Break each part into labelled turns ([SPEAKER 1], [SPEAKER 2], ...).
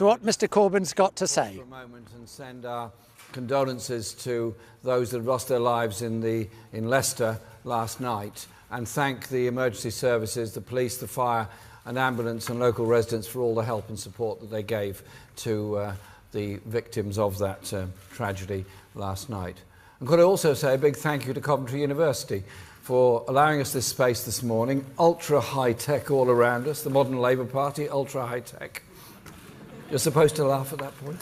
[SPEAKER 1] to what Mr Corbyn's got to say.
[SPEAKER 2] For a moment and send our condolences to those that have lost their lives in Leicester last night, and thank the emergency services, the police, the fire and ambulance and local residents for all the help and support that they gave to the victims of that tragedy last night. And could I also say a big thank you to Coventry University for allowing us this space this morning. Ultra high-tech all around us, the modern Labour Party, ultra high-tech. You're supposed to laugh at that point.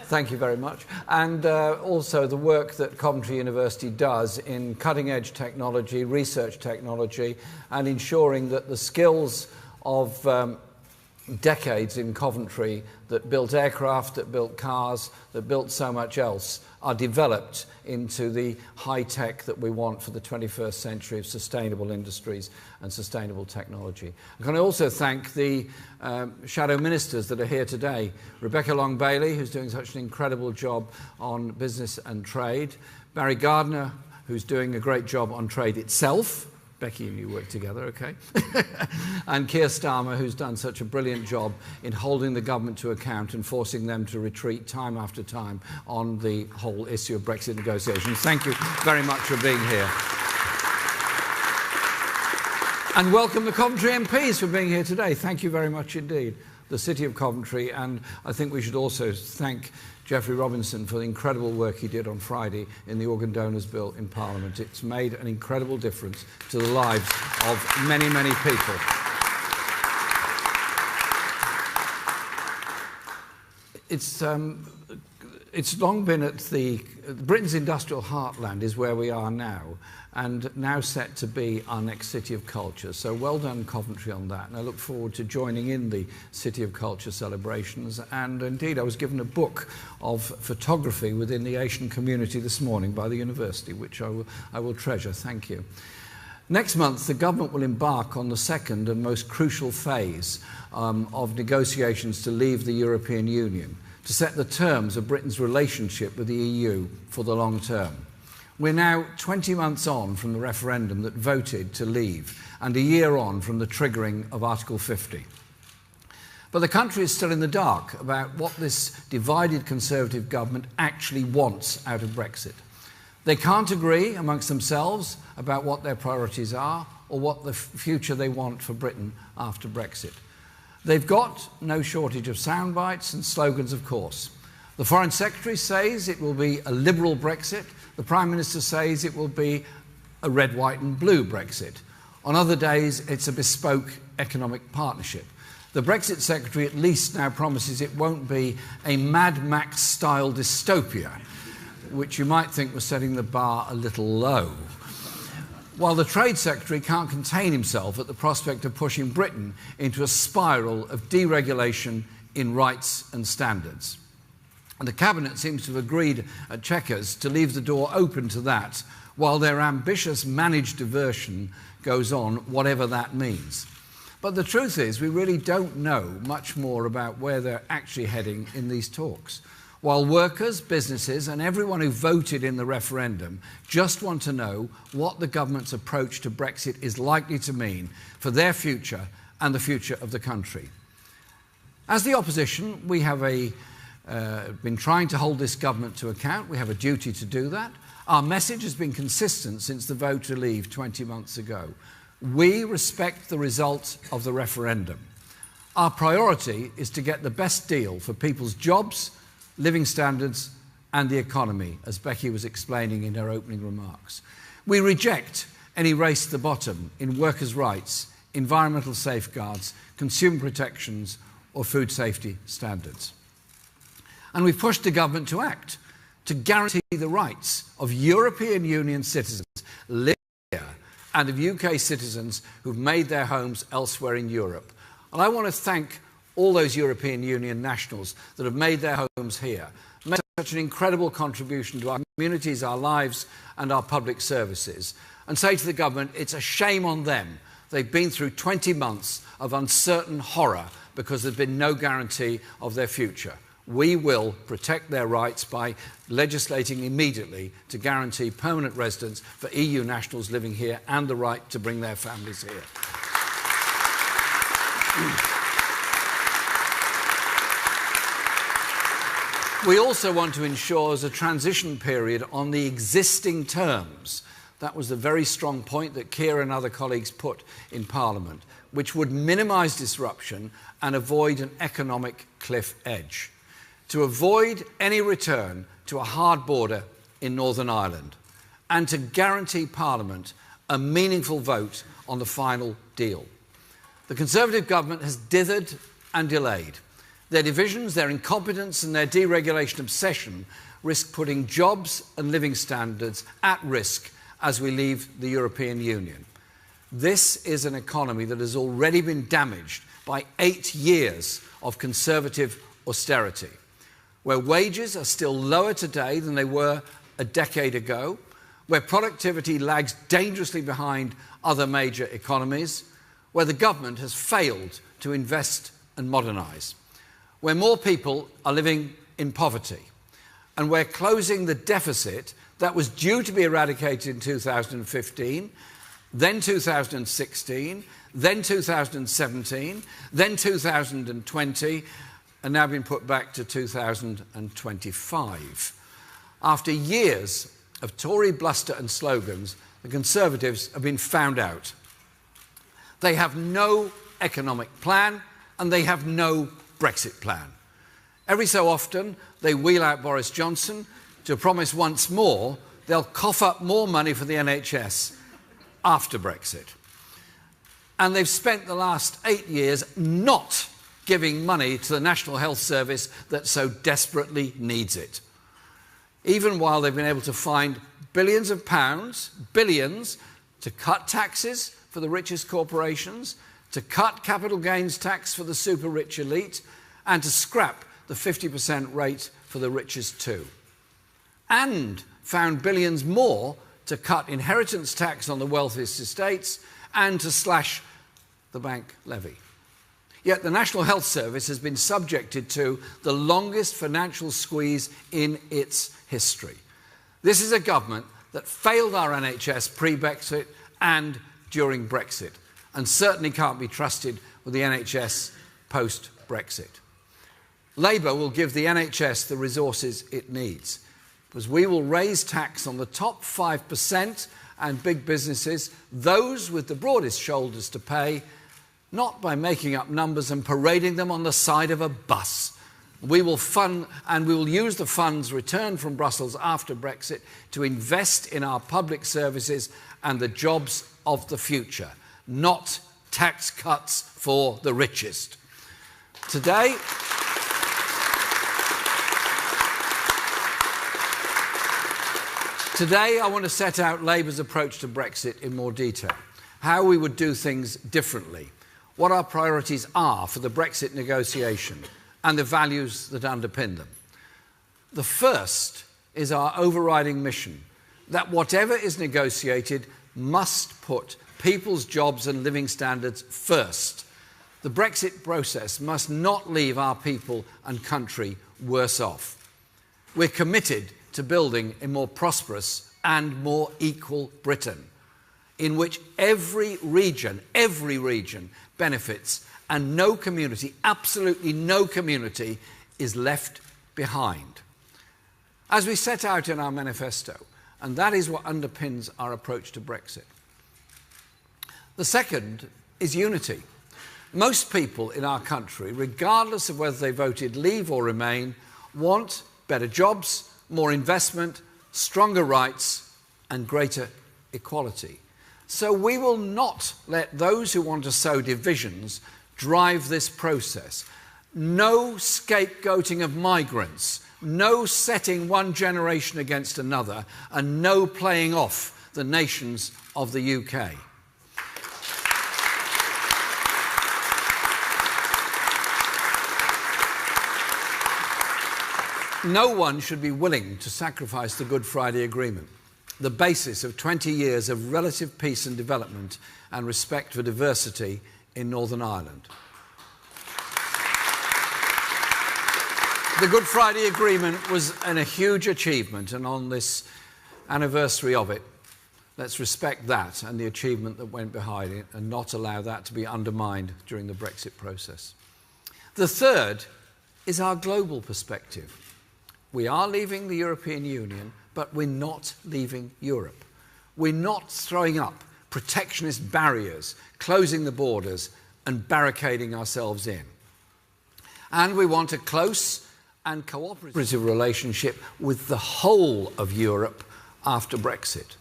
[SPEAKER 2] Thank you very much. And also the work that Coventry University does in cutting-edge technology, research technology, and ensuring that the skills of decades in Coventry that built aircraft, that built cars, that built so much else are developed into the high tech that we want for the 21st century of sustainable industries and sustainable technology. Can I also thank the shadow ministers that are here today. Rebecca Long-Bailey, who's doing such an incredible job on business and trade. Barry Gardner, who's doing a great job on trade itself. Becky and you work together, okay? And Keir Starmer, who's done such a brilliant job in holding the government to account and forcing them to retreat time after time on the whole issue of Brexit negotiations. Thank you very much for being here. And welcome the Coventry MPs for being here today. Thank you very much indeed. The City of Coventry, and I think we should also thank Geoffrey Robinson for the incredible work he did on Friday in the Organ Donors Bill in Parliament. It's made an incredible difference to the lives of many, many people. It's long been at Britain's industrial heartland is where we are now, and now set to be our next City of Culture. So well done, Coventry, on that. And I look forward to joining in the City of Culture celebrations. And indeed, I was given a book of photography within the Asian community this morning by the university, which I will treasure. Thank you. Next month, the government will embark on the second and most crucial phase of negotiations to leave the European Union, to set the terms of Britain's relationship with the EU for the long term. We're now 20 months on from the referendum that voted to leave, and a year on from the triggering of Article 50. But the country is still in the dark about what this divided Conservative government actually wants out of Brexit. They can't agree amongst themselves about what their priorities are or what the future they want for Britain after Brexit. They've got no shortage of sound bites and slogans, of course. The Foreign Secretary says it will be a liberal Brexit. The Prime Minister says it will be a red, white and blue Brexit. On other days, it's a bespoke economic partnership. The Brexit Secretary at least now promises it won't be a Mad Max-style dystopia, which you might think was setting the bar a little low. While the Trade Secretary can't contain himself at the prospect of pushing Britain into a spiral of deregulation in rights and standards. And the Cabinet seems to have agreed at Chequers to leave the door open to that while their ambitious managed diversion goes on, whatever that means. But the truth is, we really don't know much more about where they're actually heading in these talks. While workers, businesses and everyone who voted in the referendum just want to know what the government's approach to Brexit is likely to mean for their future and the future of the country. As the opposition, we have been trying to hold this government to account. We have a duty to do that. Our message has been consistent since the vote to leave 20 months ago. We respect the result of the referendum. Our priority is to get the best deal for people's jobs, living standards and the economy, as Becky was explaining in her opening remarks. We reject any race to the bottom in workers' rights, environmental safeguards, consumer protections or food safety standards. And we've pushed the government to act, to guarantee the rights of European Union citizens living here and of UK citizens who've made their homes elsewhere in Europe. And I want to thank all those European Union nationals that have made their homes here, made such an incredible contribution to our communities, our lives and our public services, and say to the government, it's a shame on them. They've been through 20 months of uncertain horror because there's been no guarantee of their future. We will protect their rights by legislating immediately to guarantee permanent residence for EU nationals living here and the right to bring their families here. We also want to ensure there's a transition period on the existing terms. That was the very strong point that Keir and other colleagues put in Parliament, which would minimise disruption and avoid an economic cliff edge, to avoid any return to a hard border in Northern Ireland, and to guarantee Parliament a meaningful vote on the final deal. The Conservative government has dithered and delayed. Their divisions, their incompetence and their deregulation obsession risk putting jobs and living standards at risk as we leave the European Union. This is an economy that has already been damaged by 8 years of Conservative austerity, where wages are still lower today than they were a decade ago, where productivity lags dangerously behind other major economies, where the government has failed to invest and modernise, where more people are living in poverty, and where closing the deficit that was due to be eradicated in 2015, then 2016, then 2017, then 2020, and now been put back to 2025. After years of Tory bluster and slogans, the Conservatives have been found out. They have no economic plan and they have no Brexit plan. Every so often, they wheel out Boris Johnson to promise once more they'll cough up more money for the NHS after Brexit. And they've spent the last 8 years not giving money to the National Health Service that so desperately needs it. Even while they've been able to find billions of pounds, billions, to cut taxes for the richest corporations, to cut capital gains tax for the super rich elite, and to scrap the 50% rate for the richest too. And found billions more to cut inheritance tax on the wealthiest estates and to slash the bank levy. Yet the National Health Service has been subjected to the longest financial squeeze in its history. This is a government that failed our NHS pre-Brexit and during Brexit, and certainly can't be trusted with the NHS post-Brexit. Labour will give the NHS the resources it needs, because we will raise tax on the top 5% and big businesses, those with the broadest shoulders to pay, not by making up numbers and parading them on the side of a bus. We will fund, and we will use the funds returned from Brussels after Brexit to invest in our public services and the jobs of the future, not tax cuts for the richest. Today, I want to set out Labour's approach to Brexit in more detail, how we would do things differently, what our priorities are for the Brexit negotiation, and the values that underpin them. The first is our overriding mission, that whatever is negotiated must put people's jobs and living standards first. The Brexit process must not leave our people and country worse off. We're committed to building a more prosperous and more equal Britain, in which every region benefits and no community, absolutely no community, is left behind. As we set out in our manifesto, and that is what underpins our approach to Brexit. The second is unity. Most people in our country, regardless of whether they voted Leave or Remain, want better jobs, more investment, stronger rights, and greater equality. So we will not let those who want to sow divisions drive this process. No scapegoating of migrants, no setting one generation against another, and no playing off the nations of the UK. No one should be willing to sacrifice the Good Friday Agreement, the basis of 20 years of relative peace and development and respect for diversity in Northern Ireland. The Good Friday Agreement was a huge achievement, and on this anniversary of it, let's respect that and the achievement that went behind it and not allow that to be undermined during the Brexit process. The third is our global perspective. We are leaving the European Union, but we're not leaving Europe. We're not throwing up protectionist barriers, closing the borders and barricading ourselves in. And we want a close and cooperative relationship with the whole of Europe after Brexit.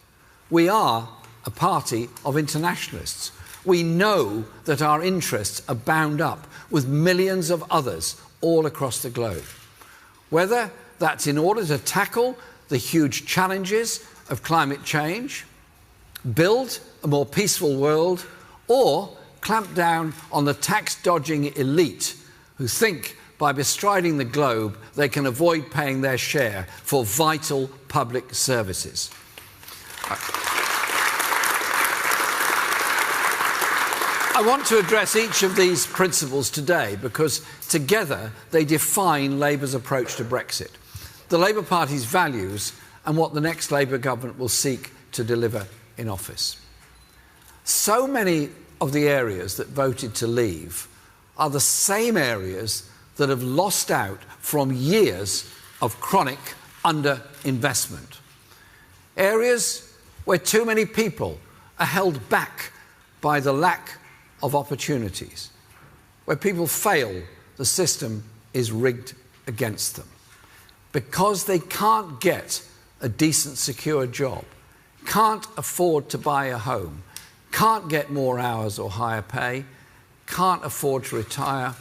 [SPEAKER 2] We are a party of internationalists. We know that our interests are bound up with millions of others all across the globe. Whether that's in order to tackle the huge challenges of climate change, build a more peaceful world, or clamp down on the tax-dodging elite who think by bestriding the globe they can avoid paying their share for vital public services. I want to address each of these principles today because together they define Labour's approach to Brexit, the Labour Party's values and what the next Labour government will seek to deliver in office. So many of the areas that voted to leave are the same areas that have lost out from years of chronic underinvestment. Areas where too many people are held back by the lack of opportunities. Where people fail, the system is rigged against them. Because they can't get a decent, secure job, can't afford to buy a home, can't get more hours or higher pay, can't afford to retire,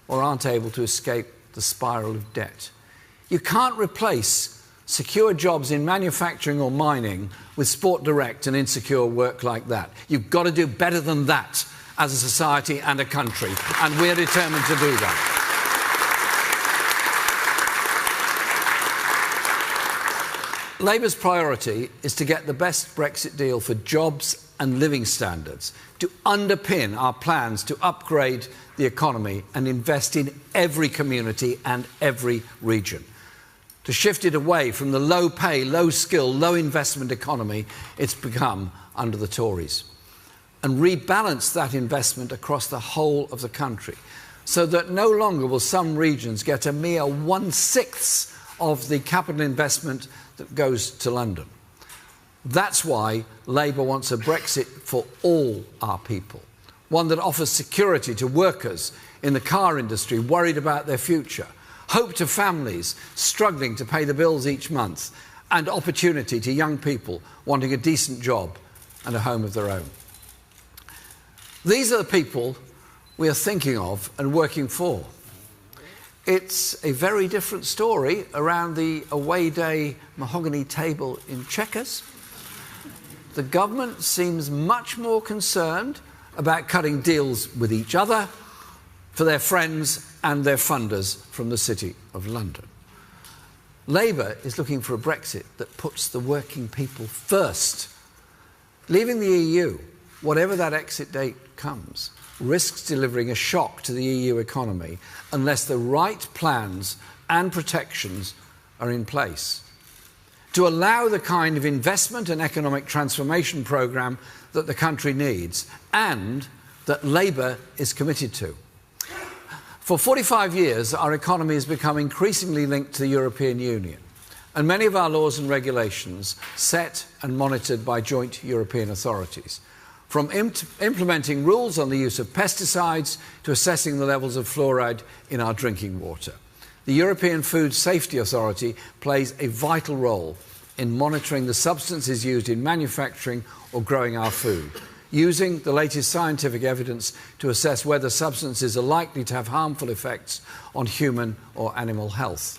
[SPEAKER 2] or aren't able to escape the spiral of debt. You can't replace secure jobs in manufacturing or mining with sport direct and insecure work like that. You've got to do better than that as a society and a country, and we're determined to do that. Labour's priority is to get the best Brexit deal for jobs and living standards, to underpin our plans to upgrade the economy and invest in every community and every region, to shift it away from the low-pay, low-skill, low-investment economy it's become under the Tories, and rebalance that investment across the whole of the country so that no longer will some regions get a mere 1/6 of the capital investment that goes to London. That's why Labour wants a Brexit for all our people, one that offers security to workers in the car industry worried about their future, hope to families struggling to pay the bills each month, and opportunity to young people wanting a decent job and a home of their own. These are the people we are thinking of and working for. It's a very different story around the away day mahogany table in Chequers. The government seems much more concerned about cutting deals with each other for their friends and their funders from the City of London. Labour is looking for a Brexit that puts the working people first. Leaving the EU, whatever that exit date comes, risks delivering a shock to the EU economy unless the right plans and protections are in place to allow the kind of investment and economic transformation programme that the country needs and that Labour is committed to. For 45 years, our economy has become increasingly linked to the European Union, and many of our laws and regulations set and monitored by joint European authorities. From implementing rules on the use of pesticides to assessing the levels of fluoride in our drinking water. The European Food Safety Authority plays a vital role in monitoring the substances used in manufacturing or growing our food, using the latest scientific evidence to assess whether substances are likely to have harmful effects on human or animal health.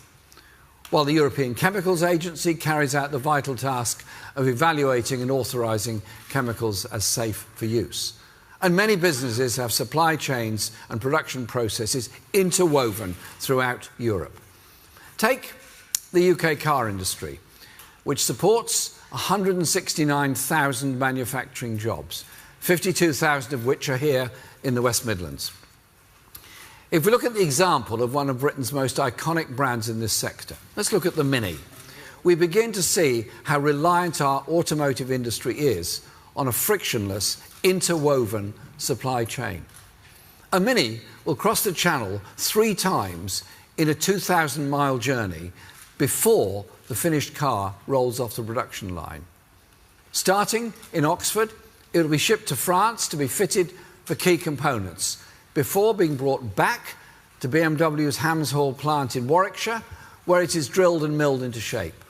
[SPEAKER 2] While the European Chemicals Agency carries out the vital task of evaluating and authorising chemicals as safe for use. And many businesses have supply chains and production processes interwoven throughout Europe. Take the UK car industry, which supports 169,000 manufacturing jobs, 52,000 of which are here in the West Midlands. If we look at the example of one of Britain's most iconic brands in this sector, let's look at the Mini. We begin to see how reliant our automotive industry is on a frictionless, interwoven supply chain. A Mini will cross the Channel 3 times in a 2,000-mile journey before the finished car rolls off the production line. Starting in Oxford, it will be shipped to France to be fitted for key components, before being brought back to BMW's Hamshall plant in Warwickshire, where it is drilled and milled into shape.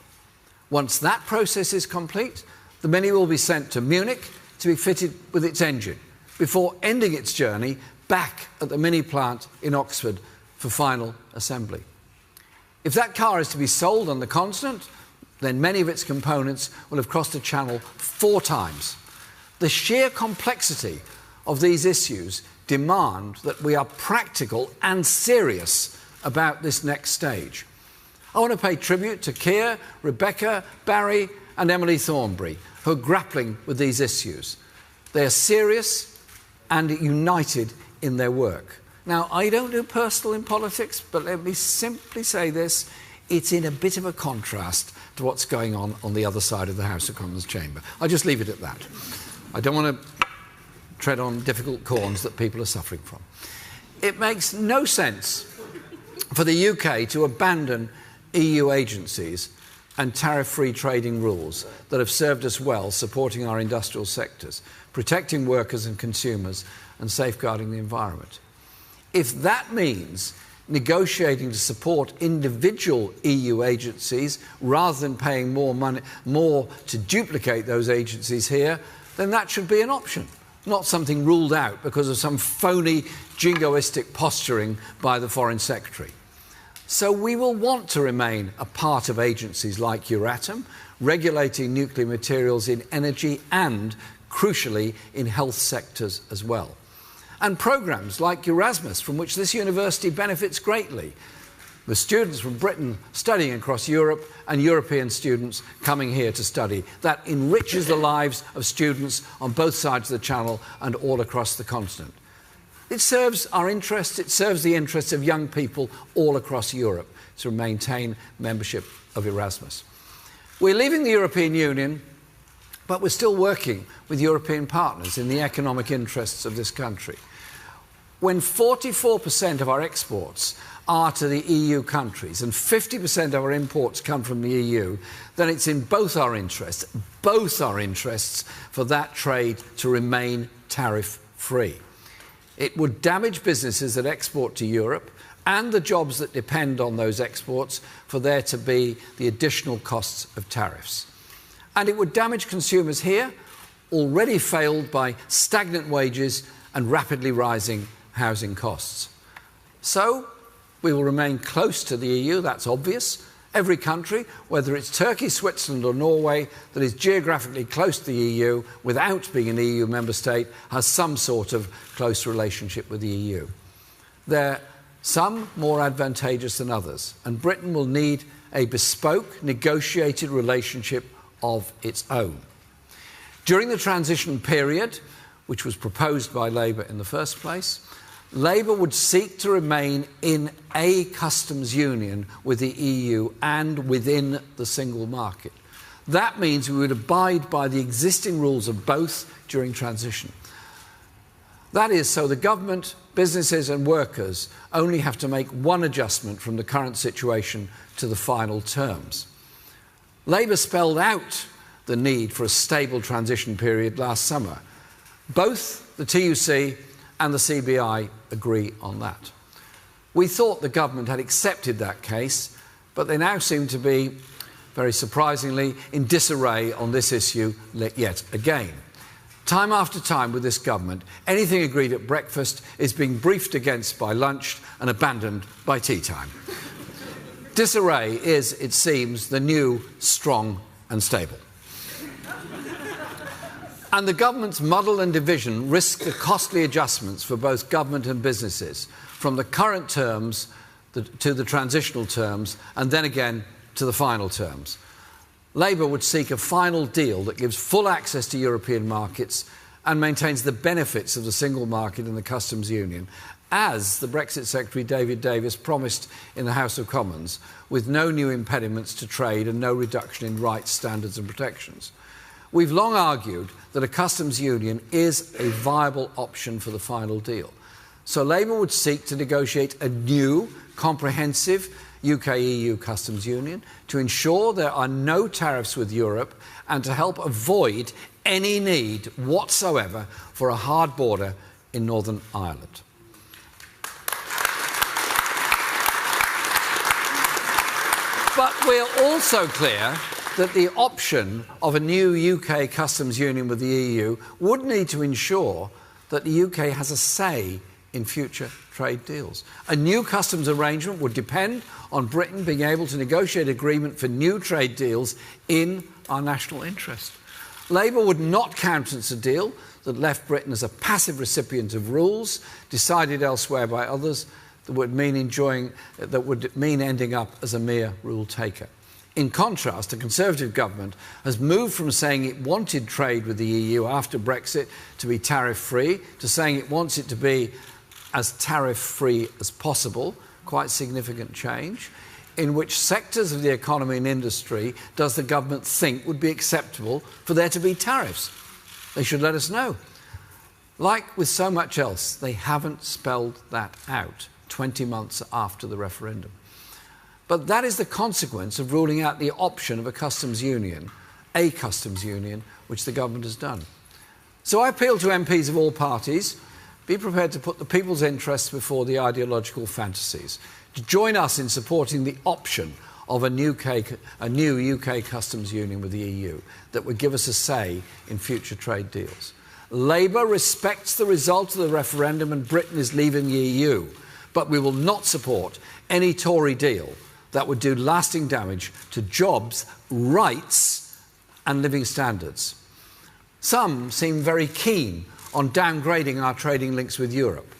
[SPEAKER 2] Once that process is complete, the Mini will be sent to Munich to be fitted with its engine, before ending its journey back at the Mini plant in Oxford for final assembly. If that car is to be sold on the continent, then many of its components will have crossed the Channel 4 times. The sheer complexity of these issues demand that we are practical and serious about this next stage. I want to pay tribute to Keir, Rebecca, Barry and Emily Thornberry, who are grappling with these issues. They are serious and united in their work. Now, I don't do personal in politics, but let me simply say this: it's in a bit of a contrast to what's going on the other side of the House of Commons chamber. I'll just leave it at that. I don't want to tread on difficult corns that people are suffering from. It makes no sense for the UK to abandon EU agencies and tariff-free trading rules that have served us well, supporting our industrial sectors, protecting workers and consumers, and safeguarding the environment. If that means negotiating to support individual EU agencies rather than paying more to duplicate those agencies here, then that should be an option, not something ruled out because of some phony jingoistic posturing by the Foreign Secretary. So we will want to remain a part of agencies like Euratom, regulating nuclear materials in energy and, crucially, in health sectors as well. And programmes like Erasmus, from which this university benefits greatly, with students from Britain studying across Europe and European students coming here to study. That enriches the lives of students on both sides of the Channel and all across the continent. It serves our interests, it serves the interests of young people all across Europe to maintain membership of Erasmus. We're leaving the European Union, but we're still working with European partners in the economic interests of this country. When 44% of our exports are to the EU countries and 50% of our imports come from the EU, then it's in both our interests for that trade to remain tariff-free. It would damage businesses that export to Europe and the jobs that depend on those exports for there to be the additional costs of tariffs. And it would damage consumers here, already failed by stagnant wages and rapidly rising housing costs. So, we will remain close to the EU, that's obvious. Every country, whether it's Turkey, Switzerland or Norway, that is geographically close to the EU without being an EU member state, has some sort of close relationship with the EU. They're some more advantageous than others, and Britain will need a bespoke, negotiated relationship of its own. During the transition period, which was proposed by Labour in the first place, Labour would seek to remain in a customs union with the EU and within the single market. That means we would abide by the existing rules of both during transition. That is, so the government, businesses and workers only have to make one adjustment from the current situation to the final terms. Labour spelled out the need for a stable transition period last summer. Both the TUC and the CBI agree on that. We thought the government had accepted that case, but they now seem to be, very surprisingly, in disarray on this issue yet again. Time after time with this government, anything agreed at breakfast is being briefed against by lunch and abandoned by tea time. Disarray is, it seems, the new strong and stable. And the government's muddle and division risk the costly adjustments for both government and businesses, from the current terms to the transitional terms, and then again to the final terms. Labour would seek a final deal that gives full access to European markets and maintains the benefits of the single market and the customs union, as the Brexit Secretary David Davis promised in the House of Commons, with no new impediments to trade and no reduction in rights, standards and protections. We've long argued that a customs union is a viable option for the final deal. So Labour would seek to negotiate a new, comprehensive, UK-EU customs union, to ensure there are no tariffs with Europe, and to help avoid any need whatsoever for a hard border in Northern Ireland. But we're also clear that the option of a new UK customs union with the EU would need to ensure that the UK has a say in future trade deals. A new customs arrangement would depend on Britain being able to negotiate agreement for new trade deals in our national interest. Labour would not countenance a deal that left Britain as a passive recipient of rules decided elsewhere by others that would mean ending up as a mere rule taker. In contrast, the Conservative government has moved from saying it wanted trade with the EU after Brexit to be tariff-free to saying it wants it to be as tariff-free as possible, quite significant change. In which sectors of the economy and industry does the government think would be acceptable for there to be tariffs? They should let us know. Like with so much else, they haven't spelled that out 20 months after the referendum. But that is the consequence of ruling out the option of a customs union, which the government has done. So I appeal to MPs of all parties, be prepared to put the people's interests before the ideological fantasies, to join us in supporting the option of a new UK customs union with the EU that would give us a say in future trade deals. Labour respects the result of the referendum and Britain is leaving the EU, but we will not support any Tory deal that would do lasting damage to jobs, rights and living standards. Some seem very keen on downgrading our trading links with Europe.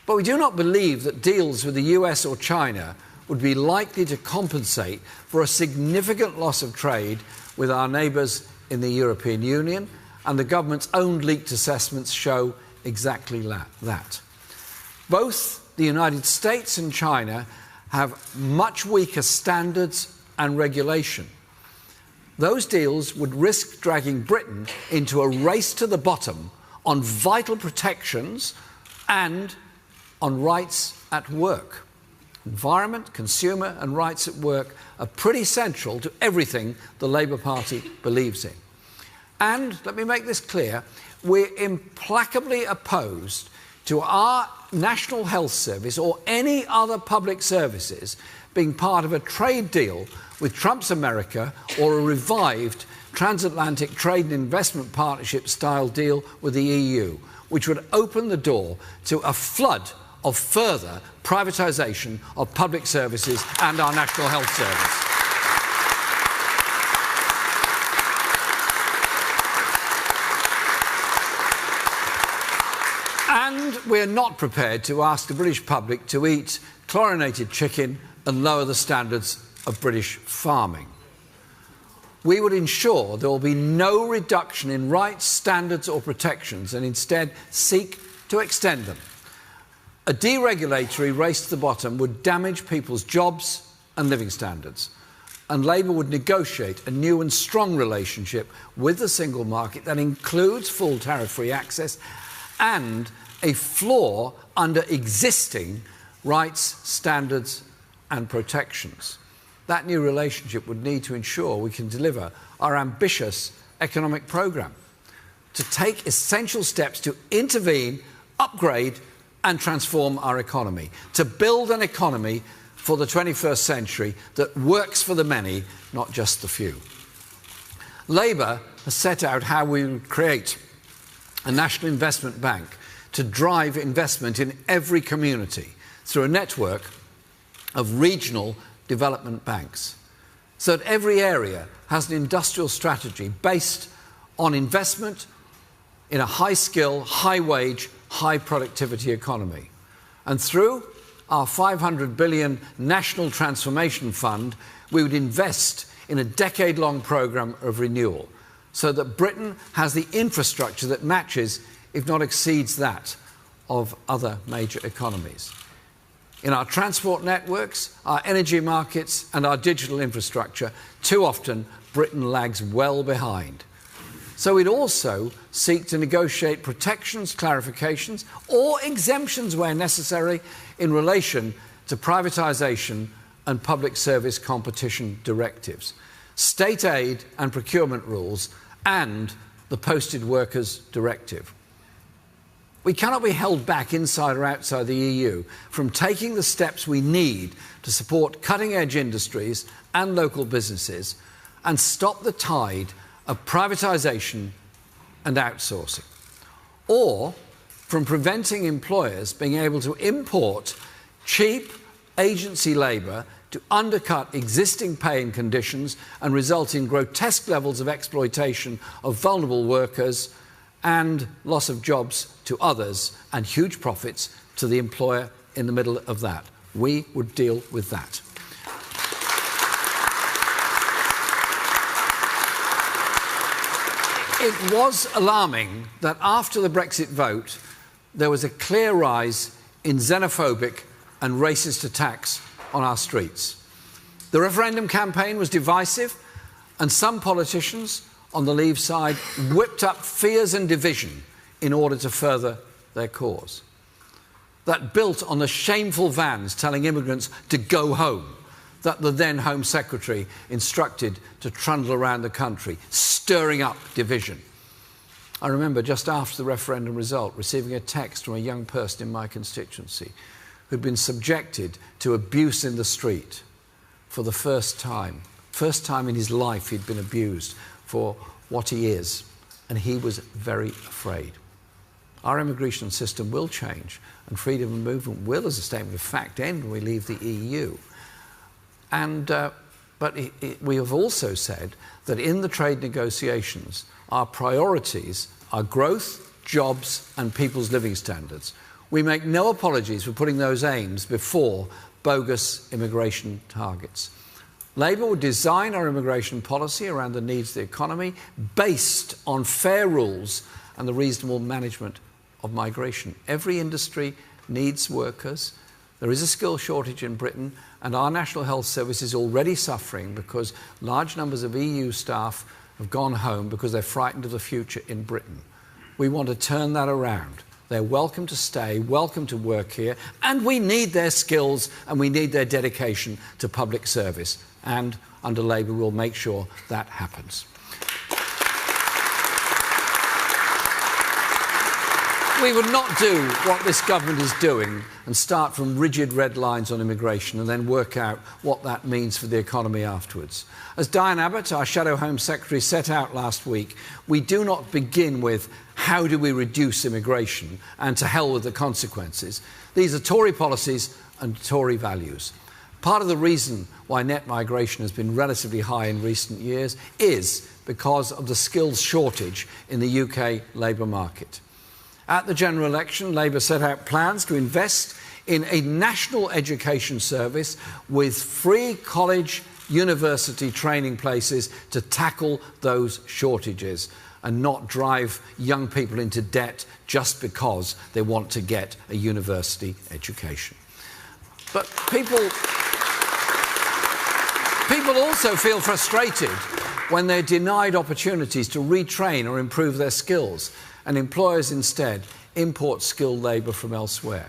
[SPEAKER 2] But we do not believe that deals with the US or China would be likely to compensate for a significant loss of trade with our neighbours in the European Union, and the government's own leaked assessments show exactly that. Both the United States and China have much weaker standards and regulation. Those deals would risk dragging Britain into a race to the bottom on vital protections and on rights at work. Environment, consumer and rights at work are pretty central to everything the Labour Party believes in. And, let me make this clear, we're implacably opposed to our National Health Service or any other public services being part of a trade deal with Trump's America or a revived transatlantic trade and investment partnership style deal with the EU, which would open the door to a flood of further privatisation of public services and our National Health Service. And we're not prepared to ask the British public to eat chlorinated chicken and lower the standards of British farming. We would ensure there will be no reduction in rights, standards or protections and instead seek to extend them. A deregulatory race to the bottom would damage people's jobs and living standards, and Labour would negotiate a new and strong relationship with the single market that includes full tariff-free access and a floor under existing rights, standards and protections. That new relationship would need to ensure we can deliver our ambitious economic programme, to take essential steps to intervene, upgrade and transform our economy, to build an economy for the 21st century that works for the many, not just the few. Labour has set out how we would create a national investment bank to drive investment in every community through a network of regional development banks, so that every area has an industrial strategy based on investment in a high-skill, high-wage, high-productivity economy. And through our $500 billion National Transformation Fund, we would invest in a decade-long programme of renewal so that Britain has the infrastructure that matches, if not exceeds that, of other major economies. In our transport networks, our energy markets and our digital infrastructure, too often Britain lags well behind. So we'd also seek to negotiate protections, clarifications or exemptions where necessary in relation to privatisation and public service competition directives, state aid and procurement rules, and the Posted Workers Directive. We cannot be held back inside or outside the EU from taking the steps we need to support cutting-edge industries and local businesses and stop the tide of privatisation and outsourcing, or from preventing employers being able to import cheap agency labour to undercut existing pay and conditions and result in grotesque levels of exploitation of vulnerable workers and loss of jobs to others and huge profits to the employer in the middle of that. We would deal with that. It was alarming that after the Brexit vote, there was a clear rise in xenophobic and racist attacks on our streets. The referendum campaign was divisive, and some politicians on the Leave side whipped up fears and division in order to further their cause. That built on the shameful vans telling immigrants to go home, that the then Home Secretary instructed to trundle around the country, stirring up division. I remember just after the referendum result receiving a text from a young person in my constituency who'd been subjected to abuse in the street for the first time. First time in his life he'd been abused for what he is, and he was very afraid. Our immigration system will change, and freedom of movement will, as a statement of fact, end when we leave the EU. But we have also said that in the trade negotiations, our priorities are growth, jobs, and people's living standards. We make no apologies for putting those aims before bogus immigration targets. Labour will design our immigration policy around the needs of the economy based on fair rules and the reasonable management of migration. Every industry needs workers. There is a skill shortage in Britain, and our National Health Service is already suffering because large numbers of EU staff have gone home because they're frightened of the future in Britain. We want to turn that around. They're welcome to stay, welcome to work here, and we need their skills and we need their dedication to public service. And under Labour, we'll make sure that happens. We would not do what this government is doing and start from rigid red lines on immigration and then work out what that means for the economy afterwards. As Diane Abbott, our Shadow Home Secretary, set out last week, we do not begin with how do we reduce immigration and to hell with the consequences. These are Tory policies and Tory values. Part of the reason why net migration has been relatively high in recent years is because of the skills shortage in the UK labour market. At the general election, Labour set out plans to invest in a national education service with free college, university training places to tackle those shortages and not drive young people into debt just because they want to get a university education. But people also feel frustrated when they're denied opportunities to retrain or improve their skills, and employers instead import skilled labour from elsewhere.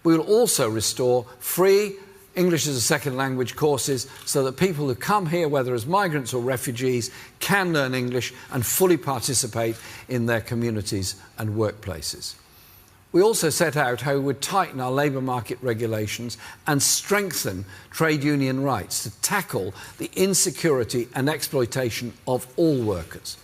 [SPEAKER 2] We will also restore free English as a second language courses so that people who come here, whether as migrants or refugees, can learn English and fully participate in their communities and workplaces. We also set out how we would tighten our labour market regulations and strengthen trade union rights to tackle the insecurity and exploitation of all workers.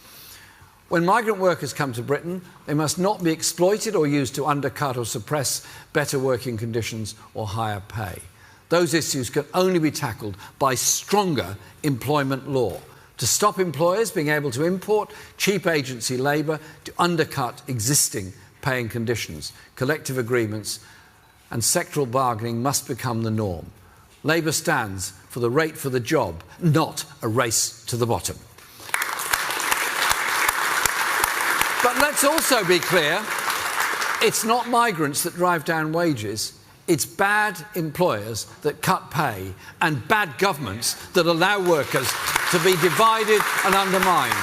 [SPEAKER 2] When migrant workers come to Britain, they must not be exploited or used to undercut or suppress better working conditions or higher pay. Those issues can only be tackled by stronger employment law to stop employers being able to import cheap agency labour to undercut existing pay and conditions. Collective agreements and sectoral bargaining must become the norm. Labour stands for the rate for the job, not a race to the bottom. But let's also be clear, it's not migrants that drive down wages. It's bad employers that cut pay and bad governments that allow workers to be divided and undermined.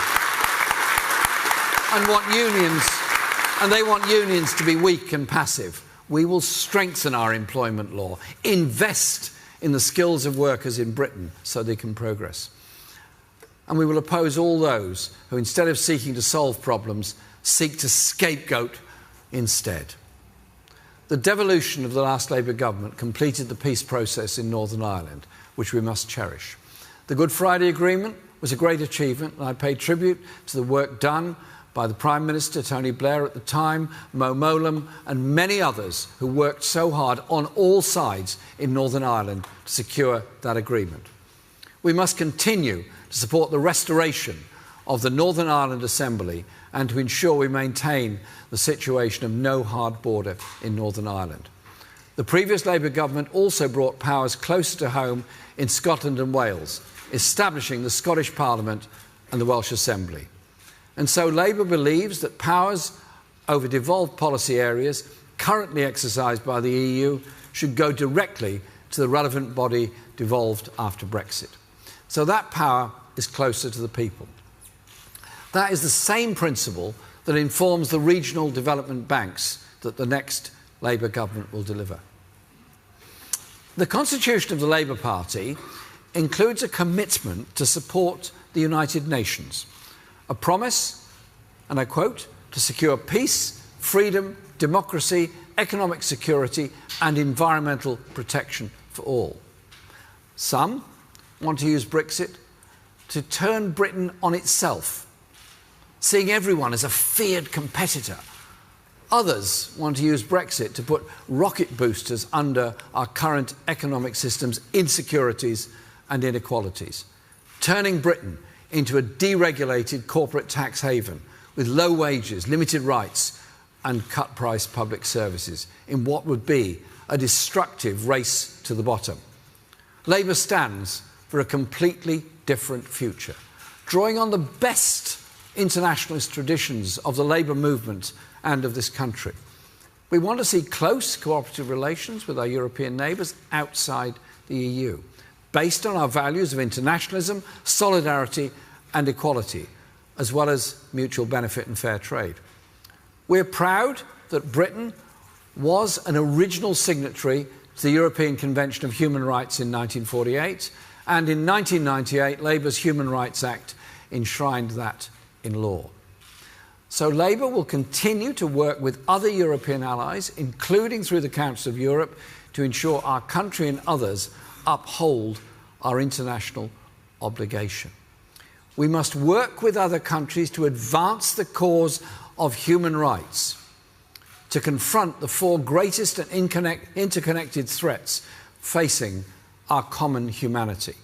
[SPEAKER 2] And they want unions to be weak and passive. We will strengthen our employment law, invest in the skills of workers in Britain so they can progress. And we will oppose all those who, instead of seeking to solve problems, seek to scapegoat instead. The devolution of the last Labour government completed the peace process in Northern Ireland, which we must cherish. The Good Friday Agreement was a great achievement, and I pay tribute to the work done by the Prime Minister, Tony Blair at the time, Mo Mowlam, and many others who worked so hard on all sides in Northern Ireland to secure that agreement. We must continue to support the restoration of the Northern Ireland Assembly and to ensure we maintain the situation of no hard border in Northern Ireland. The previous Labour government also brought powers closer to home in Scotland and Wales, establishing the Scottish Parliament and the Welsh Assembly. And so Labour believes that powers over devolved policy areas currently exercised by the EU should go directly to the relevant body devolved after Brexit. So that power is closer to the people. That is the same principle that informs the regional development banks that the next Labour government will deliver. The constitution of the Labour Party includes a commitment to support the United Nations, a promise, and I quote, to secure peace, freedom, democracy, economic security and environmental protection for all. Some want to use Brexit to turn Britain on itself, seeing everyone as a feared competitor. Others want to use Brexit to put rocket boosters under our current economic system's insecurities and inequalities, turning Britain into a deregulated corporate tax haven with low wages, limited rights and cut-price public services in what would be a destructive race to the bottom. Labour stands for a completely different future, drawing on the best internationalist traditions of the labour movement and of this country. We want to see close cooperative relations with our European neighbours outside the EU, based on our values of internationalism, solidarity and equality, as well as mutual benefit and fair trade. We're proud that Britain was an original signatory to the European Convention of Human Rights in 1948, and in 1998 Labour's Human Rights Act enshrined that in law. So Labour will continue to work with other European allies, including through the Council of Europe, to ensure our country and others uphold our international obligation. We must work with other countries to advance the cause of human rights, to confront the four greatest and interconnected threats facing our common humanity.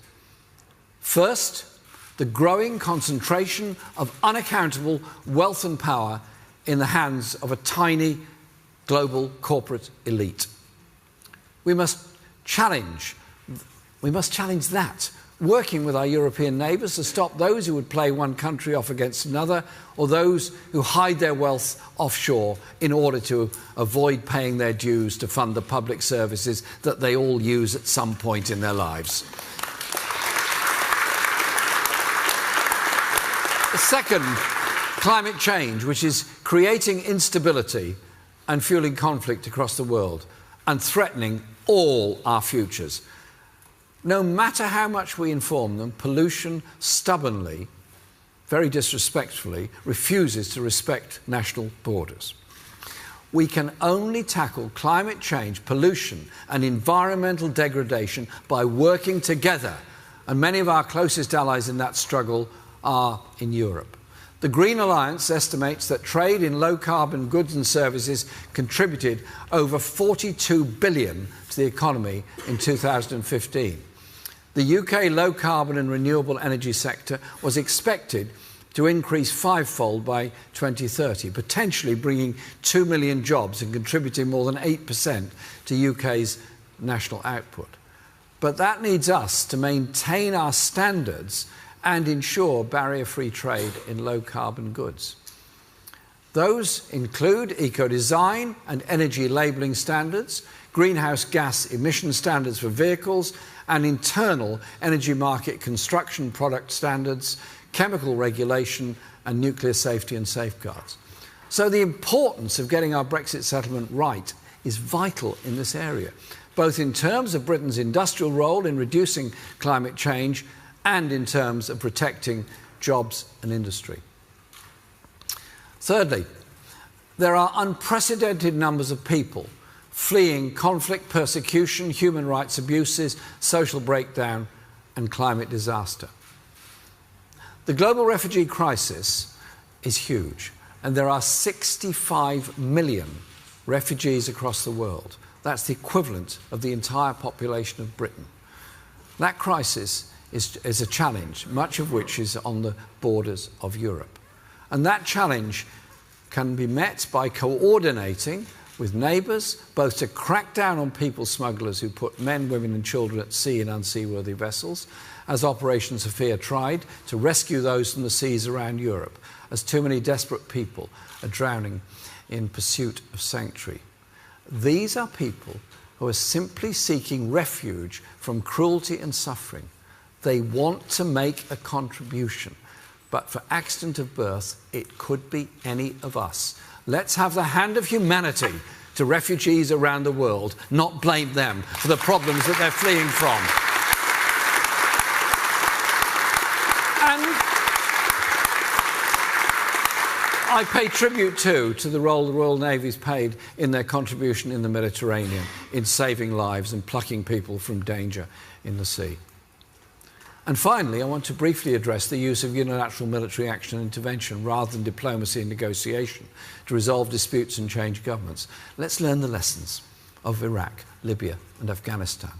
[SPEAKER 2] First, the growing concentration of unaccountable wealth and power in the hands of a tiny global corporate elite. We must challenge that, working with our European neighbours to stop those who would play one country off against another, or those who hide their wealth offshore in order to avoid paying their dues to fund the public services that they all use at some point in their lives. Second, climate change, which is creating instability and fueling conflict across the world and threatening all our futures. No matter how much we inform them, pollution stubbornly, very disrespectfully, refuses to respect national borders. We can only tackle climate change, pollution and environmental degradation by working together, and many of our closest allies in that struggle are in Europe. The Green Alliance estimates that trade in low-carbon goods and services contributed over 42 billion to the economy in 2015. The UK low-carbon and renewable energy sector was expected to increase fivefold by 2030, potentially bringing 2 million jobs and contributing more than 8% to UK's national output. But that needs us to maintain our standards and ensure barrier-free trade in low-carbon goods. Those include eco-design and energy labelling standards, greenhouse gas emission standards for vehicles, and internal energy market construction product standards, chemical regulation, and nuclear safety and safeguards. So the importance of getting our Brexit settlement right is vital in this area. both in terms of Britain's industrial role in reducing climate change and in terms of protecting jobs and industry. Thirdly, there are unprecedented numbers of people fleeing conflict, persecution, human rights abuses, social breakdown, and climate disaster. The global refugee crisis is huge, and there are 65 million refugees across the world. That's the equivalent of the entire population of Britain. That crisis is a challenge, much of which is on the borders of Europe. And that challenge can be met by coordinating with neighbours, both to crack down on people smugglers who put men, women and children at sea in unseaworthy vessels, as Operation Sophia tried to rescue those from the seas around Europe, as too many desperate people are drowning in pursuit of sanctuary. These are people who are simply seeking refuge from cruelty and suffering. They want to make a contribution, but for accident of birth, it could be any of us. Let's have the hand of humanity to refugees around the world, not blame them for the problems that they're fleeing from. And I pay tribute too to the role the Royal Navy's played in their contribution in the Mediterranean, in saving lives and plucking people from danger in the sea. And finally, I want to briefly address the use of unilateral military action and intervention rather than diplomacy and negotiation to resolve disputes and change governments. Let's learn the lessons of Iraq, Libya and Afghanistan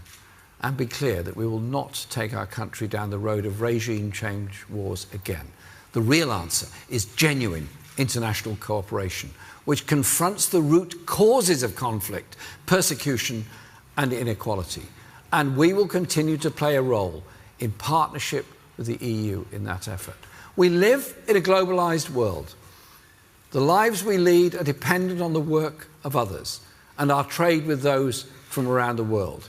[SPEAKER 2] and be clear that we will not take our country down the road of regime change wars again. The real answer is genuine international cooperation, which confronts the root causes of conflict, persecution and inequality. And we will continue to play a role in partnership with the EU in that effort. We live in a globalised world. The lives we lead are dependent on the work of others and our trade with those from around the world.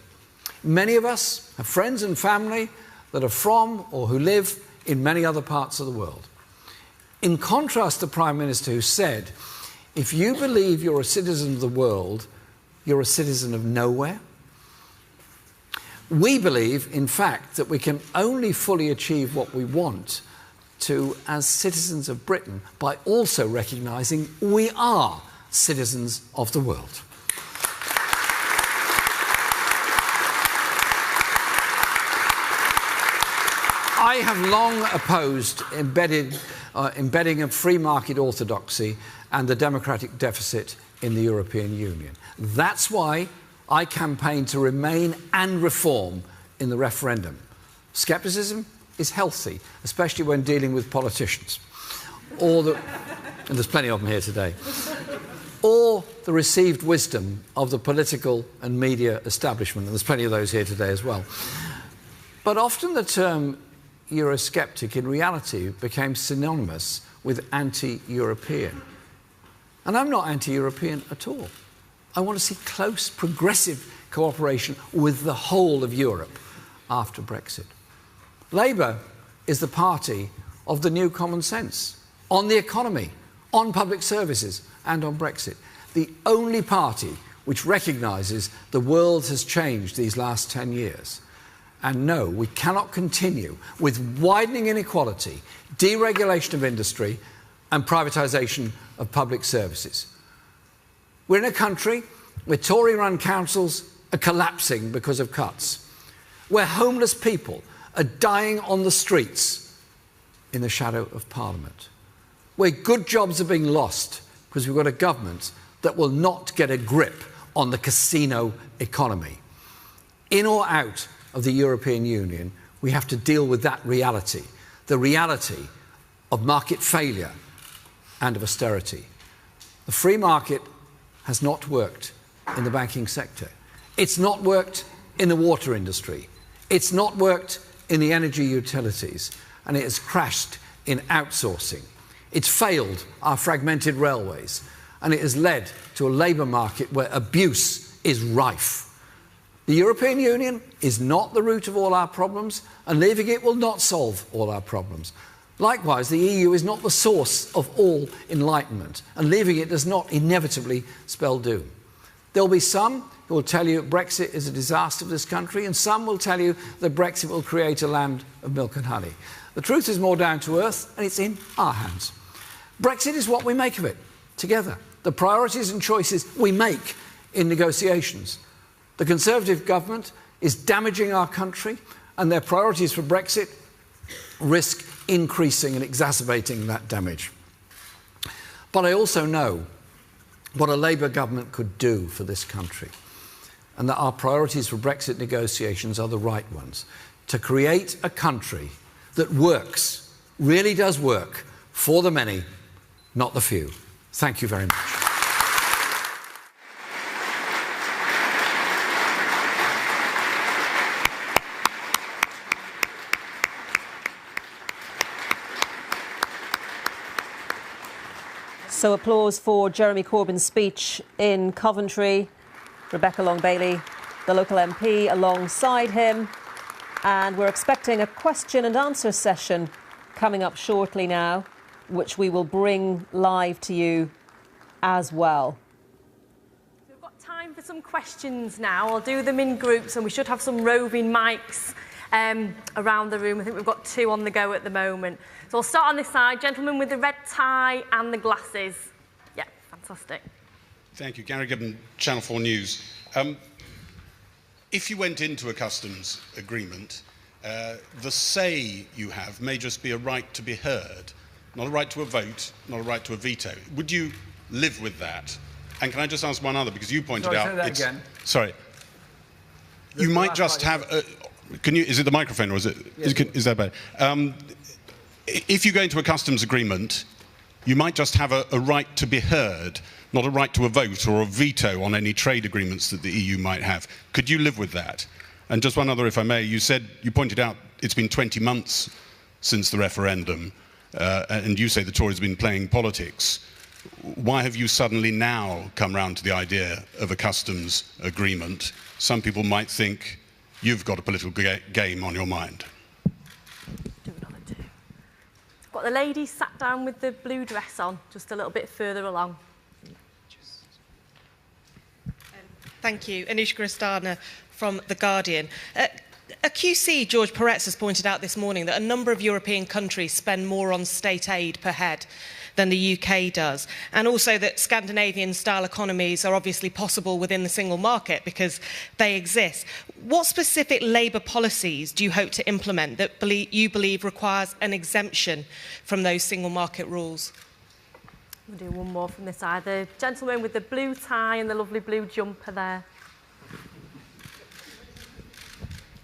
[SPEAKER 2] Many of us have friends and family that are from or who live in many other parts of the world. In contrast to the Prime Minister who said, if you believe you're a citizen of the world, you're a citizen of nowhere. We believe, in fact, that we can only fully achieve what we want to as citizens of Britain by also recognising we are citizens of the world. I have long opposed embedding of free market orthodoxy and the democratic deficit in the European Union. That's why I campaign to remain and reform in the referendum. Scepticism is healthy, especially when dealing with politicians. And there's plenty of them here today. Or the received wisdom of the political and media establishment, and there's plenty of those here today as well. But often the term Eurosceptic in reality became synonymous with anti-European. And I'm not anti-European at all. I want to see close, progressive cooperation with the whole of Europe after Brexit. Labour is the party of the new common sense on the economy, on public services and on Brexit. The only party which recognises the world has changed these last 10 years. And no, we cannot continue with widening inequality, deregulation of industry and privatisation of public services. We're in a country where Tory-run councils are collapsing because of cuts, where homeless people are dying on the streets in the shadow of Parliament, where good jobs are being lost because we've got a government that will not get a grip on the casino economy. In or out of the European Union, we have to deal with that reality, the reality of market failure and of austerity. The free market has not worked in the banking sector. It's not worked in the water industry. It's not worked in the energy utilities. And it has crashed in outsourcing. It's failed our fragmented railways. And it has led to a labour market where abuse is rife. The European Union is not the root of all our problems, and leaving it will not solve all our problems. Likewise, the EU is not the source of all enlightenment, and leaving it does not inevitably spell doom. There'll be some who will tell you Brexit is a disaster for this country, and some will tell you that Brexit will create a land of milk and honey. The truth is more down to earth, and it's in our hands. Brexit is what we make of it, together. The priorities and choices we make in negotiations. The Conservative government is damaging our country, and their priorities for Brexit risk increasing and exacerbating that damage. But I also know what a Labour government could do for this country, and that our priorities for Brexit negotiations are the right ones. To create a country that works, really does work, for the many, not the few. Thank you very much.
[SPEAKER 3] So applause for Jeremy Corbyn's speech in Coventry. Rebecca Long-Bailey, the local MP, alongside him. And we're expecting a question and answer session coming up shortly now, which we will bring live to you as well.
[SPEAKER 4] We've got time for some questions now. I'll do them in groups, and we should have some roving mics around the room. I think we've got 2 on the go at the moment. So I'll start on this side. Gentleman with the red tie and the glasses. Yeah, fantastic.
[SPEAKER 5] Thank you. Gary Gibbon, Channel 4 News. If you went into a customs agreement, the say you have may just be a right to be heard, not a right to a vote, not a right to a veto. Would you live with that? And can I just ask one other, because you pointed out...
[SPEAKER 2] Say that again.
[SPEAKER 5] Sorry. You might just have... is it the microphone, or is it...
[SPEAKER 2] Yes,
[SPEAKER 5] is that bad? If you go into a customs agreement, you might just have a right to be heard, not a right to a vote or a veto on any trade agreements that the EU might have. Could you live with that? And just one other, if I may. You pointed out it's been 20 months since the referendum, and you say the Tories have been playing politics. Why have you suddenly now come round to the idea of a customs agreement? Some people might think you've got a political game on your mind.
[SPEAKER 4] Do another 2. Got the lady sat down with the blue dress on, just a little bit further along.
[SPEAKER 6] Thank you. Anushka Astana from The Guardian. A QC, George Peretz, has pointed out this morning that a number of European countries spend more on state aid per head than the UK does, and also that Scandinavian-style economies are obviously possible within the single market because they exist. What specific Labour policies do you hope to implement that you believe requires an exemption from those single market rules?
[SPEAKER 4] We'll do one more from this side. The gentleman with the blue tie and the lovely blue jumper there.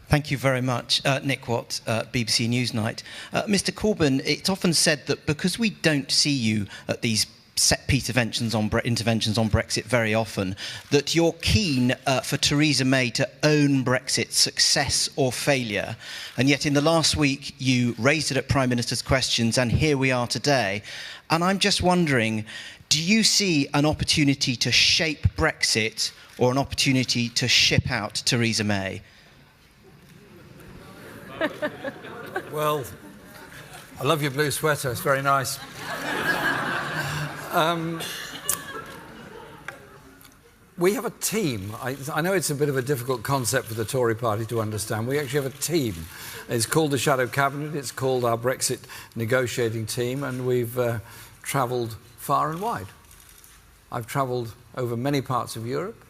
[SPEAKER 7] Thank you very much. Nick Watt, BBC Newsnight. Mr Corbyn, it's often said that because we don't see you at these set-piece interventions on Brexit very often, that you're keen for Theresa May to own Brexit's success or failure. And yet in the last week, you raised it at Prime Minister's questions, and here we are today. And I'm just wondering, do you see an opportunity to shape Brexit or an opportunity to ship out Theresa May?
[SPEAKER 2] Well, I love your blue sweater. It's very nice. We have a team. I know it's a bit of a difficult concept for the Tory party to understand. We actually have a team. It's called the Shadow Cabinet. It's called our Brexit negotiating team, and we've travelled far and wide. I've travelled over many parts of Europe.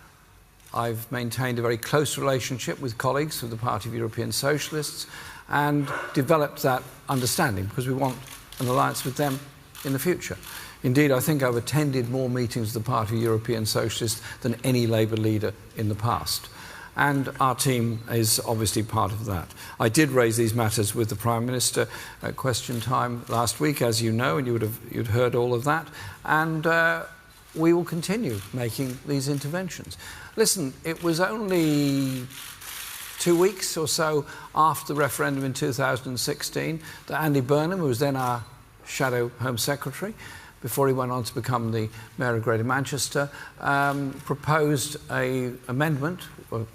[SPEAKER 2] I've maintained a very close relationship with colleagues of the Party of European Socialists and developed that understanding because we want an alliance with them in the future. Indeed, I think I've attended more meetings of the Party of European Socialists than any Labour leader in the past. And our team is obviously part of that. I did raise these matters with the Prime Minister at question time last week, as you know, and you'd heard all of that. And we will continue making these interventions. Listen, it was only 2 weeks or so after the referendum in 2016 that Andy Burnham, who was then our Shadow Home Secretary, before he went on to become the Mayor of Greater Manchester, proposed an amendment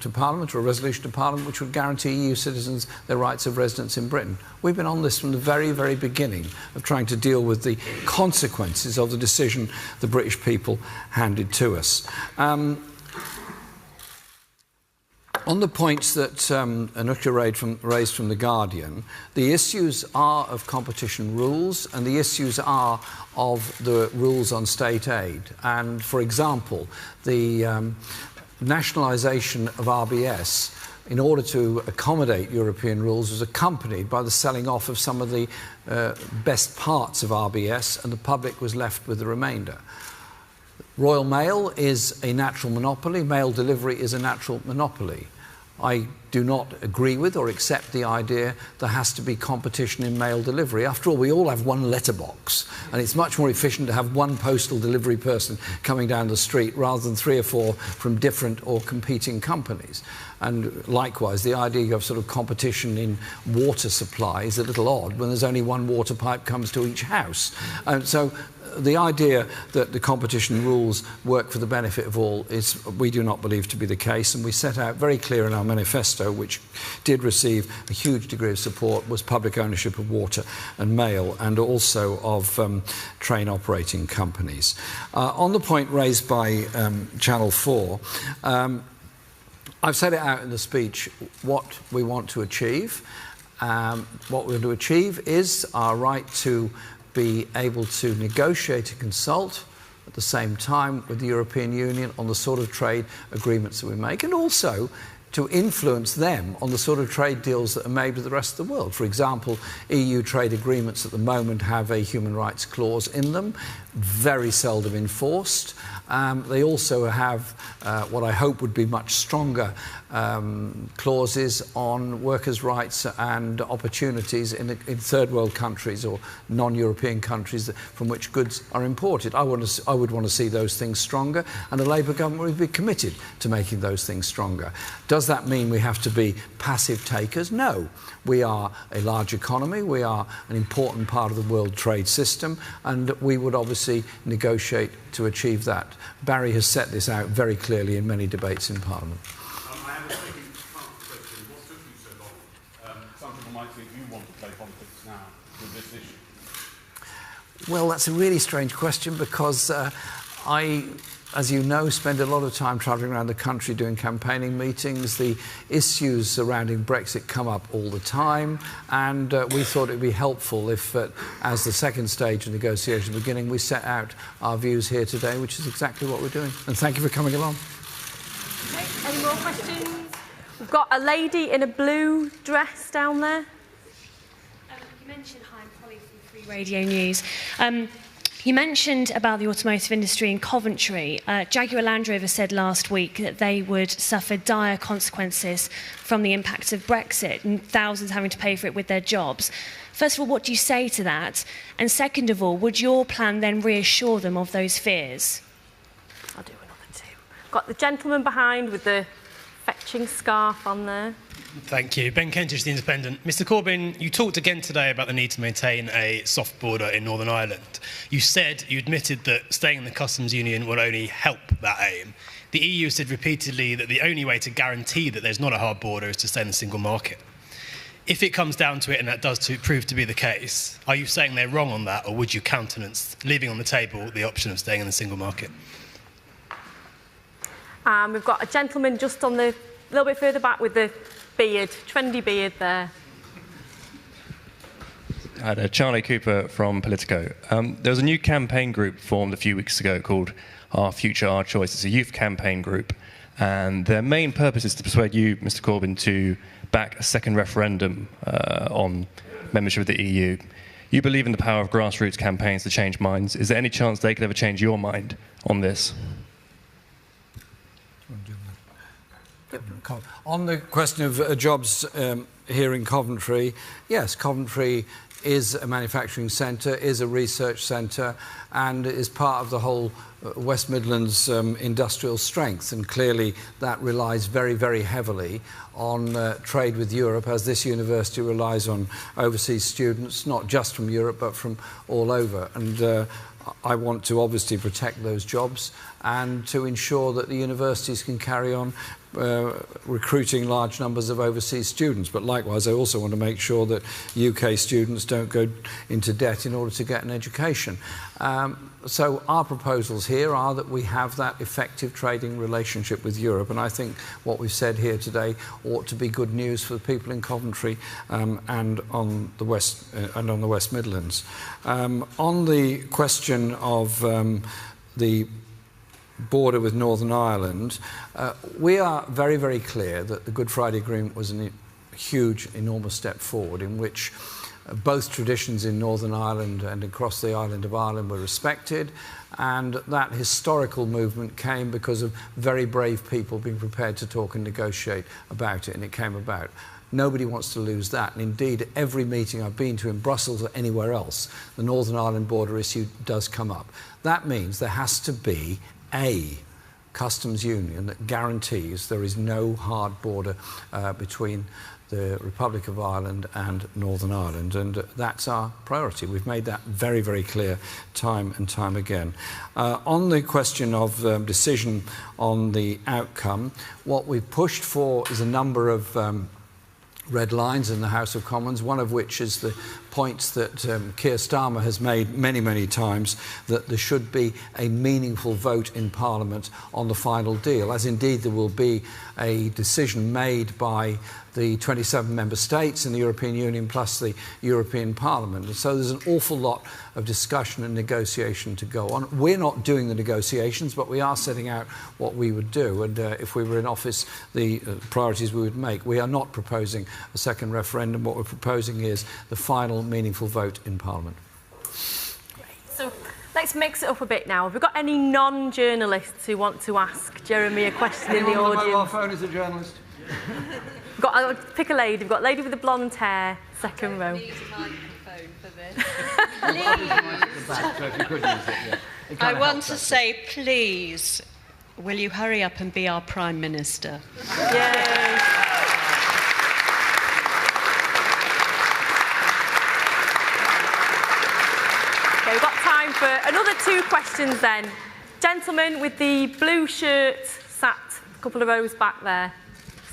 [SPEAKER 2] to Parliament, or a resolution to Parliament, which would guarantee EU citizens their rights of residence in Britain. We've been on this from the very, very beginning of trying to deal with the consequences of the decision the British people handed to us. On the points that Anushka raised from The Guardian, the issues are of competition rules and the issues are of the rules on state aid. And, for example, the nationalisation of RBS, in order to accommodate European rules, was accompanied by the selling off of some of the best parts of RBS, and the public was left with the remainder. Royal Mail is a natural monopoly. Mail delivery is a natural monopoly. I do not agree with or accept the idea there has to be competition in mail delivery. After all, we all have one letterbox, and it's much more efficient to have one postal delivery person coming down the street rather than 3 or 4 from different or competing companies. And likewise, the idea of sort of competition in water supply is a little odd when there's only one water pipe comes to each house. And so the idea that the competition rules work for the benefit of all is, we do not believe to be the case, and we set out very clear in our manifesto, which did receive a huge degree of support, was public ownership of water and mail, and also of train operating companies. On the point raised by Channel 4, I've set it out in the speech what we want to achieve. What we're going to achieve is our right to be able to negotiate and consult at the same time with the European Union on the sort of trade agreements that we make, and also to influence them on the sort of trade deals that are made with the rest of the world. For example, EU trade agreements at the moment have a human rights clause in them, very seldom enforced. They also have what I hope would be much stronger clauses on workers' rights and opportunities in third world countries or non-European countries from which goods are imported. I would want to see those things stronger, and the Labour government would be committed to making those things stronger. Does that mean we have to be passive takers? No. We are a large economy, we are an important part of the world trade system, and we would obviously negotiate to achieve that. Barry has set this out very clearly in many debates in Parliament.
[SPEAKER 5] I have a second question. What took you so long? Some people might think you want to play politics now with this issue.
[SPEAKER 2] Well, that's a really strange question, because I, as you know, spend a lot of time travelling around the country doing campaigning meetings. The issues surrounding Brexit come up all the time, and we thought it would be helpful if, as the second stage of negotiation beginning, we set out our views here today, which is exactly what we're doing. And thank you for coming along.
[SPEAKER 4] Okay, any more questions? We've got a lady in a blue dress down there.
[SPEAKER 8] You mentioned, hi, I'm Polly from Free Radio News. You mentioned about the automotive industry in Coventry. Jaguar Land Rover said last week that they would suffer dire consequences from the impact of Brexit and thousands having to pay for it with their jobs. First of all, what do you say to that? And second of all, would your plan then reassure them of those fears?
[SPEAKER 4] I'll do another 2. Got the gentleman behind with the fetching scarf on there.
[SPEAKER 9] Thank you. Ben Kentish, The Independent. Mr Corbyn, you talked again today about the need to maintain a soft border in Northern Ireland. You admitted that staying in the customs union will only help that aim. The EU said repeatedly that the only way to guarantee that there's not a hard border is to stay in the single market. If it comes down to it and that does prove to be the case, are you saying they're wrong on that, or would you countenance leaving on the table the option of staying in the single market?
[SPEAKER 4] We've got a gentleman just on the little bit further back with the beard, trendy beard there.
[SPEAKER 10] Hi there, Charlie Cooper from Politico. There was a new campaign group formed a few weeks ago called Our Future, Our Choice. It's a youth campaign group, and their main purpose is to persuade you, Mr Corbyn, to back a second referendum on membership of the EU. You believe in the power of grassroots campaigns to change minds. Is there any chance they could ever change your mind on this?
[SPEAKER 2] On the question of jobs here in Coventry, yes, Coventry is a manufacturing centre, is a research centre, and is part of the whole West Midlands industrial strength. And clearly that relies very, very heavily on trade with Europe, as this university relies on overseas students, not just from Europe, but from all over. And I want to obviously protect those jobs, and to ensure that the universities can carry on recruiting large numbers of overseas students. But likewise, I also want to make sure that UK students don't go into debt in order to get an education. So our proposals here are that we have that effective trading relationship with Europe, and I think what we've said here today ought to be good news for the people in Coventry and on the West Midlands. On the question of the border with Northern Ireland, we are very, very clear that the Good Friday Agreement was a huge, enormous step forward in which both traditions in Northern Ireland and across the island of Ireland were respected, and that historical movement came because of very brave people being prepared to talk and negotiate about it, and it came about. Nobody wants to lose that, and indeed every meeting I've been to in Brussels or anywhere else, the Northern Ireland border issue does come up. That means there has to be a customs union that guarantees there is no hard border between the Republic of Ireland and Northern Ireland, and that's our priority. We've made that very, very clear time and time again. On the question of decision on the outcome, what we've pushed for is a number of red lines in the House of Commons, one of which is the points that Keir Starmer has made many, many times, that there should be a meaningful vote in Parliament on the final deal, as indeed there will be a decision made by the 27 member states in the European Union plus the European Parliament. And so there's an awful lot of discussion and negotiation to go on. We're not doing the negotiations, but we are setting out what we would do. And if we were in office, the priorities we would make. We are not proposing a second referendum. What we're proposing is the final meaningful vote in Parliament.
[SPEAKER 4] So let's mix it up a bit now. Have we got any non-journalists who want to ask Jeremy a question in the audience?
[SPEAKER 2] Anyone on the mobile phone is a journalist?
[SPEAKER 4] I'll pick a lady. We've got a lady with the blonde hair, second row.
[SPEAKER 11] I want to say, please, will you hurry up and be our Prime Minister?
[SPEAKER 4] Yay. Okay, we've got time for another 2 questions then. Gentleman with the blue shirt sat a couple of rows back there.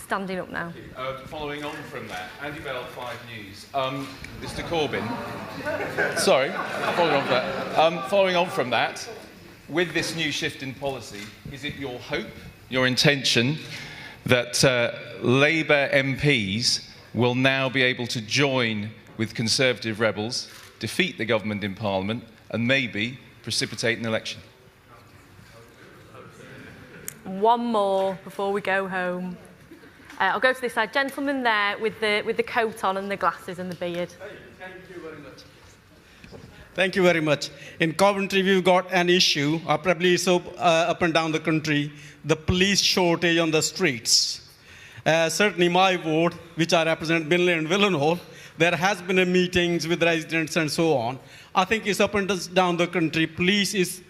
[SPEAKER 4] Standing up now.
[SPEAKER 12] Following on from that, Andy Bell, 5 News. Mr. Corbyn, sorry, following on from that, with this new shift in policy, is it your hope, your intention, that Labour MPs will now be able to join with Conservative rebels, defeat the government in Parliament, and maybe precipitate an election?
[SPEAKER 4] One more before we go home. I'll go to this side. Gentleman there with the coat on and the glasses and the beard.
[SPEAKER 13] Thank you very much. Thank you very much. In Coventry, we've got an issue, probably so up and down the country, the police shortage on the streets. Certainly my ward, which I represent, Binley and Willenhall, there has been meetings with residents and so on. I think it's up and down the country. Police is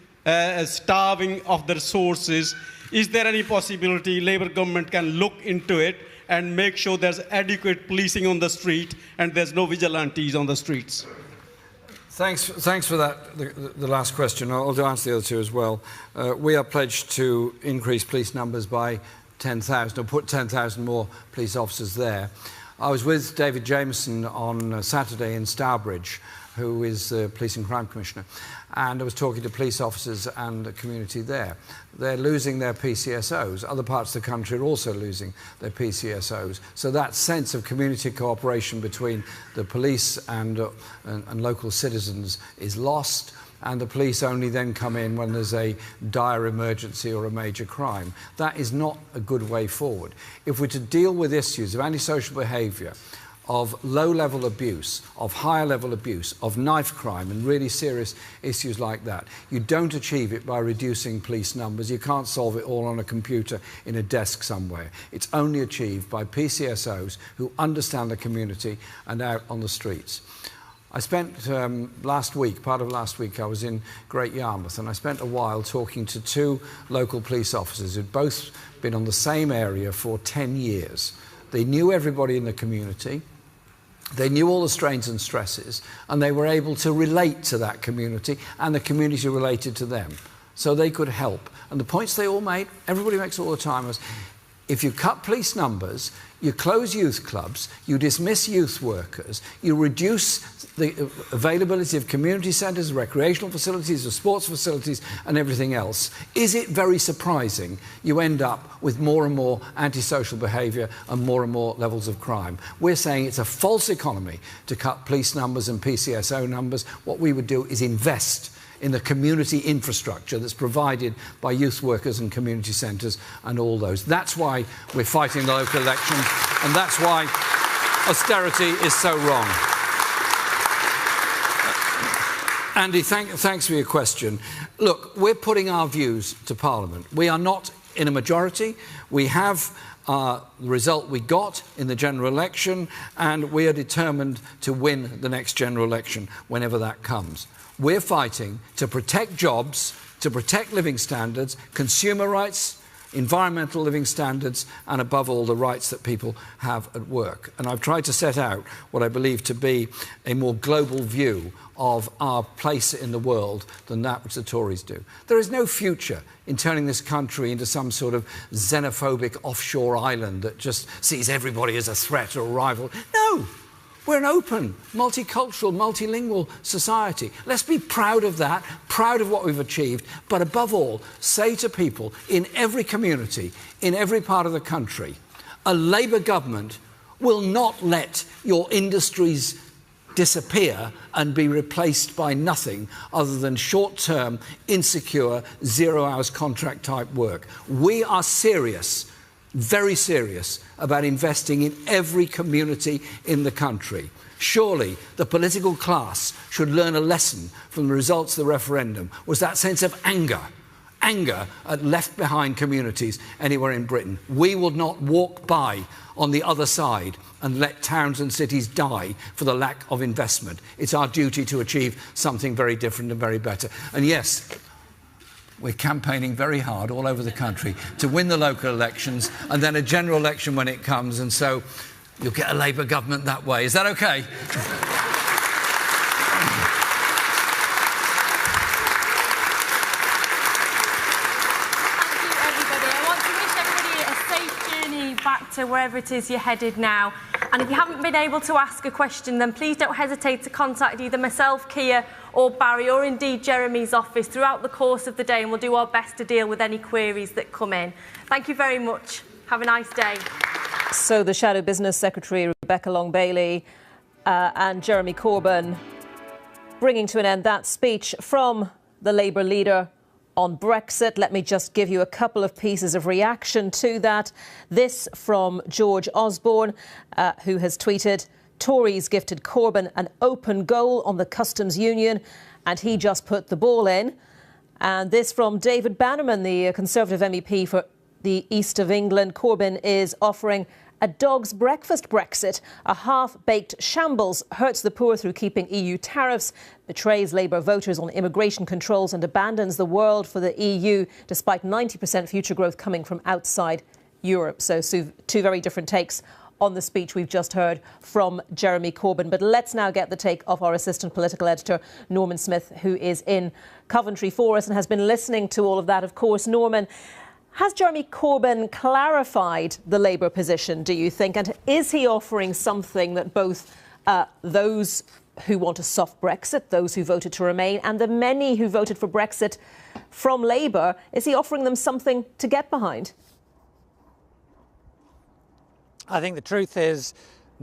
[SPEAKER 13] starving of the resources. Is there any possibility Labour government can look into it and make sure there's adequate policing on the street and there's no vigilantes on the streets?
[SPEAKER 2] Thanks for that, the last question. I'll answer the other 2 as well. We are pledged to increase police numbers by 10,000, or put 10,000 more police officers there. I was with David Jameson on Saturday in Stourbridge, who is the Police and Crime Commissioner, and I was talking to police officers and the community there. They're losing their PCSOs. Other parts of the country are also losing their PCSOs. So that sense of community cooperation between the police and local citizens is lost, and the police only then come in when there's a dire emergency or a major crime. That is not a good way forward. If we're to deal with issues of antisocial behaviour, of low-level abuse, of higher-level abuse, of knife crime and really serious issues like that, you don't achieve it by reducing police numbers. You can't solve it all on a computer in a desk somewhere. It's only achieved by PCSOs who understand the community and out on the streets. I spent part of last week, I was in Great Yarmouth, and I spent a while talking to 2 local police officers who'd both been on the same area for 10 years. They knew everybody in the community. They knew all the strains and stresses, and they were able to relate to that community, and the community related to them. so they could help. And the points they all made, everybody makes all the time, was if you cut police numbers, you close youth clubs, you dismiss youth workers, you reduce the availability of community centres, recreational facilities, of sports facilities and everything else. Is it very surprising you end up with more and more antisocial behaviour and more levels of crime? We're saying it's a false economy to cut police numbers and PCSO numbers. What we would do is invest in the community infrastructure that's provided by youth workers and community centres and all those. That's why we're fighting the local elections, and that's why austerity is so wrong. Andy, thanks for your question. Look, we're putting our views to Parliament. We are not in a majority. We have the result we got in the general election, and we are determined to win the next general election whenever that comes. We're fighting to protect jobs, to protect living standards, consumer rights, environmental living standards, and above all, the rights that people have at work. And I've tried to set out what I believe to be a more global view of our place in the world than that which the Tories do. There is no future in turning this country into some sort of xenophobic offshore island that just sees everybody as a threat or a rival. No! We're an open, multicultural, multilingual society. Let's be proud of that, proud of what we've achieved, but above all, say to people in every community, in every part of the country, a Labour government will not let your industries disappear and be replaced by nothing other than short-term, insecure, zero-hours contract type work. We are serious, very serious, about investing in every community in the country. Surely the political class should learn a lesson from the results of the referendum, was that sense of anger at left-behind communities anywhere in Britain. We will not walk by on the other side and let towns and cities die for the lack of investment. It's our duty to achieve something very different and very better. And yes, we're campaigning very hard all over the country to win the local elections and then a general election when it comes, and so you'll get a Labour government that way. Is that okay?
[SPEAKER 4] Back to wherever it is you're headed now. And if you haven't been able to ask a question, then please don't hesitate to contact either myself, Kia, or Barry, or indeed Jeremy's office throughout the course of the day, and we'll do our best to deal with any queries that come in. Thank you very much. Have a nice day.
[SPEAKER 3] So the Shadow Business Secretary, Rebecca Long-Bailey, and Jeremy Corbyn bringing to an end that speech from the Labour leader on Brexit. Let me just give you a couple of pieces of reaction to that. This from George Osborne, who has tweeted, Tories gifted Corbyn an open goal on the customs union, and he just put the ball in. And this from David Bannerman, the Conservative MEP for the East of England. Corbyn is offering a dog's breakfast Brexit. A half-baked shambles hurts the poor through keeping EU tariffs, betrays Labour voters on immigration controls and abandons the world for the EU, despite 90% future growth coming from outside Europe. So two very different takes on the speech we've just heard from Jeremy Corbyn. But let's now get the take of our assistant political editor, Norman Smith, who is in Coventry for us and has been listening to all of that, of course. Norman, has Jeremy Corbyn clarified the Labour position, do you think? And is he offering something that both those who want a soft Brexit, those who voted to remain, and the many who voted for Brexit from Labour, is he offering them something to get behind?
[SPEAKER 1] I think the truth is,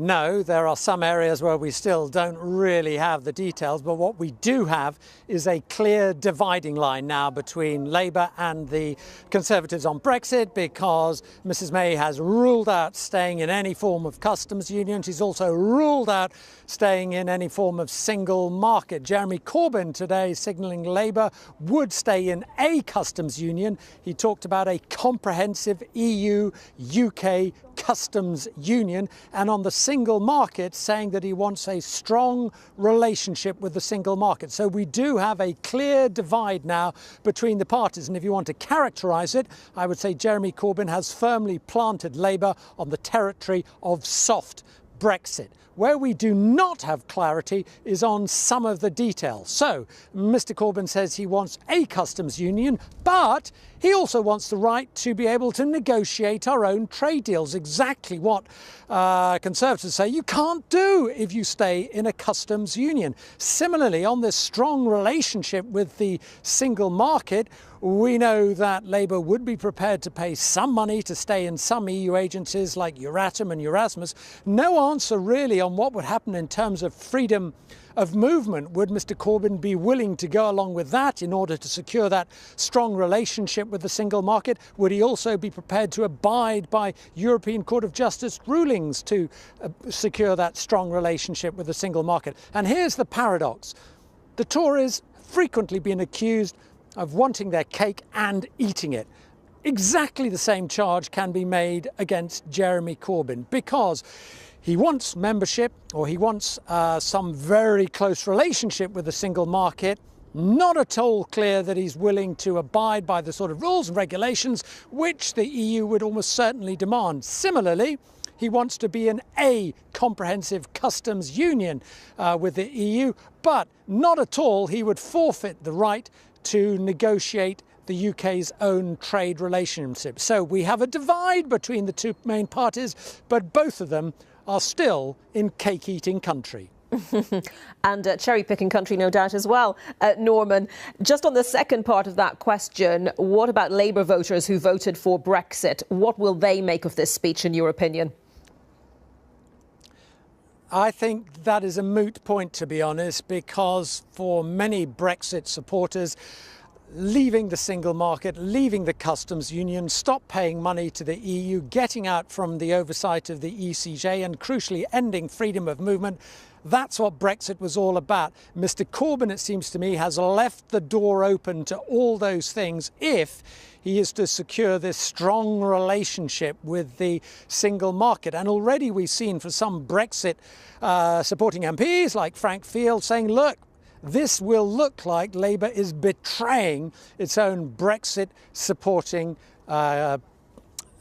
[SPEAKER 1] no, there are some areas where we still don't really have the details, but what we do have is a clear dividing line now between Labour and the Conservatives on Brexit, because Mrs May has ruled out staying in any form of customs union. She's also ruled out staying in any form of single market. Jeremy Corbyn today signalling Labour would stay in a customs union. He talked about a comprehensive EU-UK customs union, and on the single market saying that he wants a strong relationship with the single market. So we do have a clear divide now between the parties, and if you want to characterise it, I would say Jeremy Corbyn has firmly planted Labour on the territory of soft Brexit. Where we do not have clarity is on some of the details. So, Mr Corbyn says he wants a customs union, but he also wants the right to be able to negotiate our own trade deals. Exactly what Conservatives say you can't do if you stay in a customs union. Similarly, on this strong relationship with the single market, we know that Labour would be prepared to pay some money to stay in some EU agencies like Euratom and Erasmus. No answer really on what would happen in terms of freedom of movement. Would Mr Corbyn be willing to go along with that in order to secure that strong relationship with the single market? Would he also be prepared to abide by European Court of Justice rulings to secure that strong relationship with the single market? And here's the paradox. The Tories frequently been accused of wanting their cake and eating it. Exactly the same charge can be made against Jeremy Corbyn, because he wants membership, or he wants some very close relationship with the single market. Not at all clear that he's willing to abide by the sort of rules and regulations which the EU would almost certainly demand. Similarly, he wants to be in a comprehensive customs union with the EU, but not at all he would forfeit the right to negotiate the UK's own trade relationship. So we have a divide between the two main parties, but both of them are still in cake-eating country.
[SPEAKER 3] And cherry-picking country, no doubt, as well. Norman, just on the second part of that question, what about Labour voters who voted for Brexit? What will they make of this speech, in your opinion?
[SPEAKER 1] I think that is a moot point, to be honest, because for many Brexit supporters, leaving the single market, leaving the customs union, stop paying money to the EU, getting out from the oversight of the ECJ, and crucially ending freedom of movement, that's what Brexit was all about. Mr Corbyn, it seems to me, has left the door open to all those things if he is to secure this strong relationship with the single market. And already we've seen for some Brexit supporting MPs like Frank Field saying, look, this will look like Labour is betraying its own Brexit supporting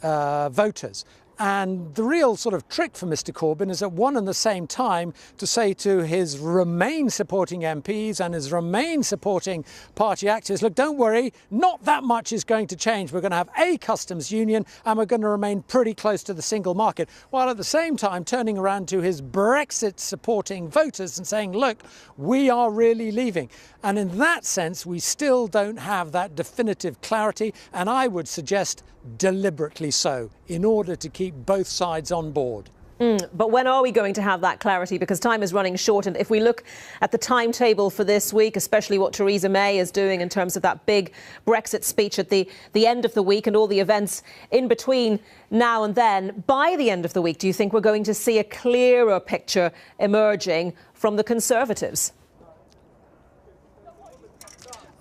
[SPEAKER 1] voters. And the real sort of trick for Mr Corbyn is at one and the same time to say to his Remain supporting MPs and his Remain supporting party activists, look, don't worry, not that much is going to change. We're going to have a customs union and we're going to remain pretty close to the single market, while at the same time turning around to his Brexit supporting voters and saying, look, we are really leaving. And in that sense, we still don't have that definitive clarity, and I would suggest deliberately so, in order to keep both sides on board.
[SPEAKER 3] But when are we going to have that clarity? Because time is running short. And if we look at the timetable for this week, especially what Theresa May is doing in terms of that big Brexit speech at the end of the week and all the events in between now and then, by the end of the week, do you think we're going to see a clearer picture emerging from the Conservatives?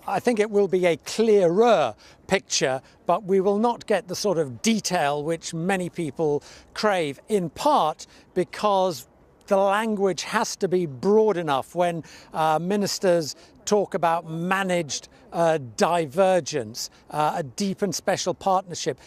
[SPEAKER 1] I think it will be a clearer picture, but we will not get the sort of detail which many people crave, in part because the language has to be broad enough when ministers talk about managed divergence, a deep and special partnership,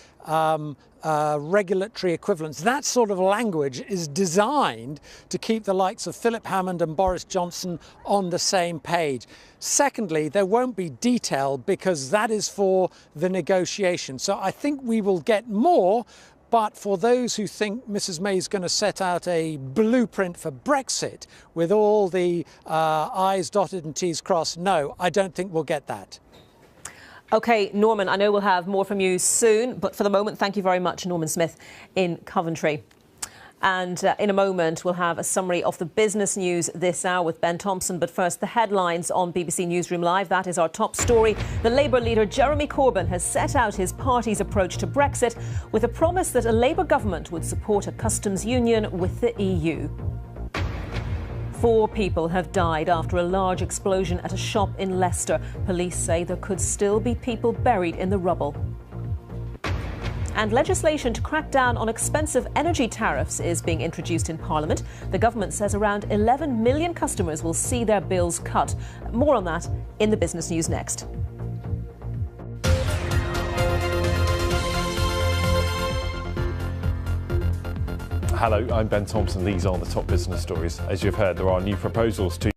[SPEAKER 1] regulatory equivalence. That sort of language is designed to keep the likes of Philip Hammond and Boris Johnson on the same page. Secondly, there won't be detail because that is for the negotiation. So I think we will get more. But for those who think Mrs May is going to set out a blueprint for Brexit with all the I's dotted and T's crossed, no, I don't think we'll get that.
[SPEAKER 3] OK, Norman, I know we'll have more from you soon, but for the moment, thank you very much, Norman Smith in Coventry. And in a moment, we'll have a summary of the business news this hour with Ben Thompson. But first, the headlines on BBC Newsroom Live. That is our top story. The Labour leader, Jeremy Corbyn, has set out his party's approach to Brexit with a promise that a Labour government would support a customs union with the EU. 4 people have died after a large explosion at a shop in Leicester. Police say there could still be people buried in the rubble. And legislation to crack down on expensive energy tariffs is being introduced in Parliament. The government says around 11 million customers will see their bills cut. More on that in the business news next.
[SPEAKER 14] Hello, I'm Ben Thompson. These are the top business stories. As you've heard, there are new proposals to